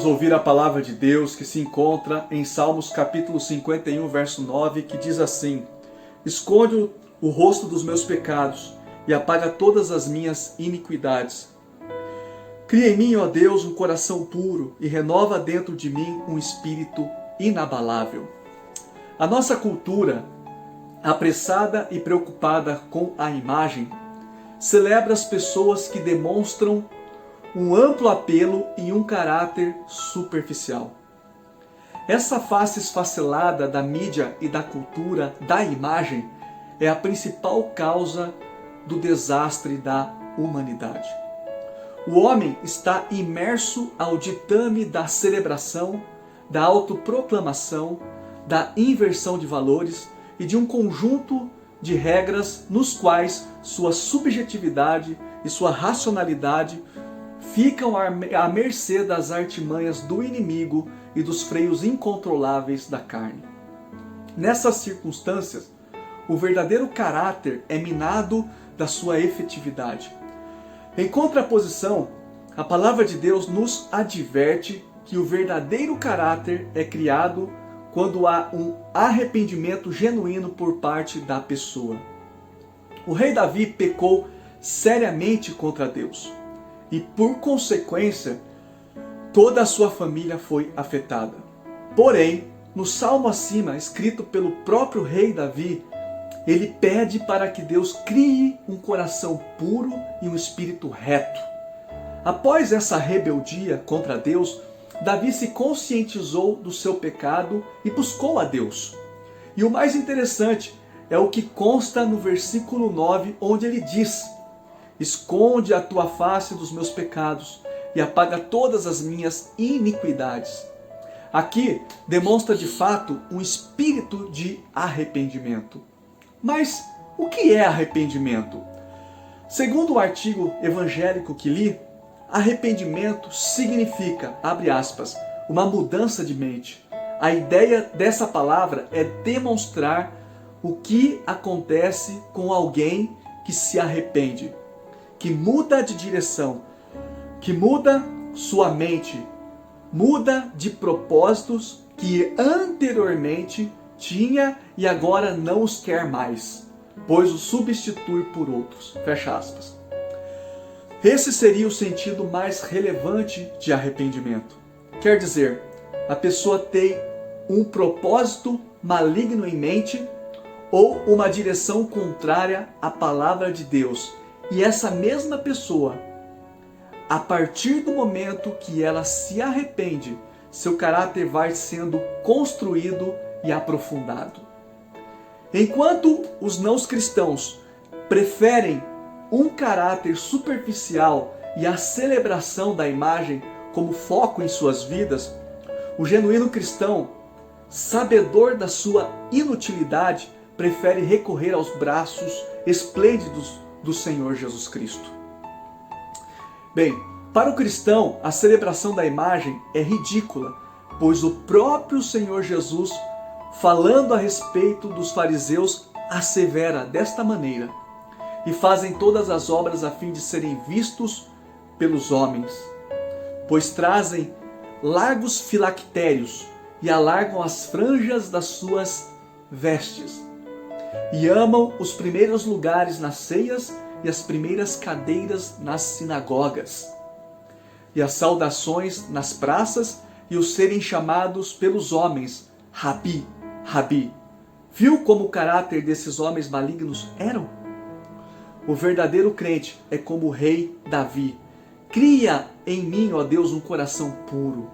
Vamos ouvir a palavra de Deus que se encontra em Salmos capítulo 51, verso 9, que diz assim: Esconde o rosto dos meus pecados e apaga todas as minhas iniquidades. Cria em mim, ó Deus, um coração puro e renova dentro de mim um espírito inabalável. A nossa cultura, apressada e preocupada com a imagem, celebra as pessoas que demonstram um amplo apelo e um caráter superficial. Essa face esfacelada da mídia e da cultura da imagem é a principal causa do desastre da humanidade. O homem está imerso ao ditame da celebração, da autoproclamação, da inversão de valores e de um conjunto de regras nos quais sua subjetividade e sua racionalidade ficam à mercê das artimanhas do inimigo e dos freios incontroláveis da carne. Nessas circunstâncias, o verdadeiro caráter é minado da sua efetividade. Em contraposição, a palavra de Deus nos adverte que o verdadeiro caráter é criado quando há um arrependimento genuíno por parte da pessoa. O rei Davi pecou seriamente contra Deus e, por consequência, toda a sua família foi afetada. Porém, no salmo acima, escrito pelo próprio rei Davi, ele pede para que Deus crie um coração puro e um espírito reto. Após essa rebeldia contra Deus, Davi se conscientizou do seu pecado e buscou a Deus. E o mais interessante é o que consta no versículo 9, onde ele diz: Esconde a tua face dos meus pecados e apaga todas as minhas iniquidades. Aqui demonstra de fato um espírito de arrependimento. Mas o que é arrependimento? Segundo o artigo evangélico que li, arrependimento significa, abre aspas, uma mudança de mente. A ideia dessa palavra é demonstrar o que acontece com alguém que se arrepende, que muda de direção, que muda sua mente, muda de propósitos que anteriormente tinha e agora não os quer mais, pois os substitui por outros. Fecha aspas. Esse seria o sentido mais relevante de arrependimento. Quer dizer, a pessoa tem um propósito maligno em mente ou uma direção contrária à palavra de Deus. E essa mesma pessoa, a partir do momento que ela se arrepende, seu caráter vai sendo construído e aprofundado. Enquanto os não cristãos preferem um caráter superficial e a celebração da imagem como foco em suas vidas, o genuíno cristão, sabedor da sua inutilidade, prefere recorrer aos braços esplêndidos do Senhor Jesus Cristo. Bem, para o cristão, a celebração da imagem é ridícula, pois o próprio Senhor Jesus, falando a respeito dos fariseus, assevera desta maneira: e fazem todas as obras a fim de serem vistos pelos homens, pois trazem largos filactérios e alargam as franjas das suas vestes, e amam os primeiros lugares nas ceias e as primeiras cadeiras nas sinagogas, e as saudações nas praças e os serem chamados pelos homens Rabi, Rabi. Viu como o caráter desses homens malignos eram? O verdadeiro crente é como o rei Davi. Cria em mim, ó Deus, um coração puro.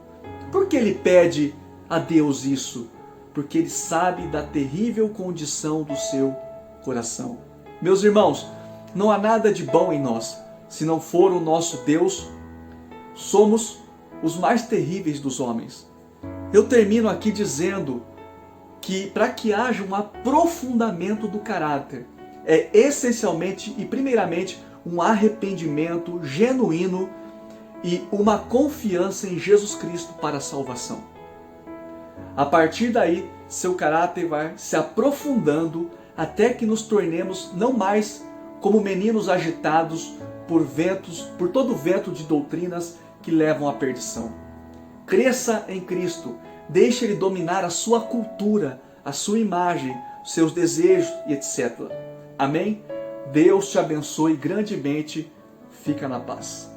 Por que ele pede a Deus isso? Porque ele sabe da terrível condição do seu coração. Meus irmãos, não há nada de bom em nós. Se não for o nosso Deus, somos os mais terríveis dos homens. Eu termino aqui dizendo que para que haja um aprofundamento do caráter, é essencialmente e primeiramente um arrependimento genuíno e uma confiança em Jesus Cristo para a salvação. A partir daí, seu caráter vai se aprofundando até que nos tornemos não mais como meninos agitados por todo vento de doutrinas que levam à perdição. Cresça em Cristo. Deixe Ele dominar a sua cultura, a sua imagem, seus desejos e etc. Amém? Deus te abençoe grandemente. Fica na paz.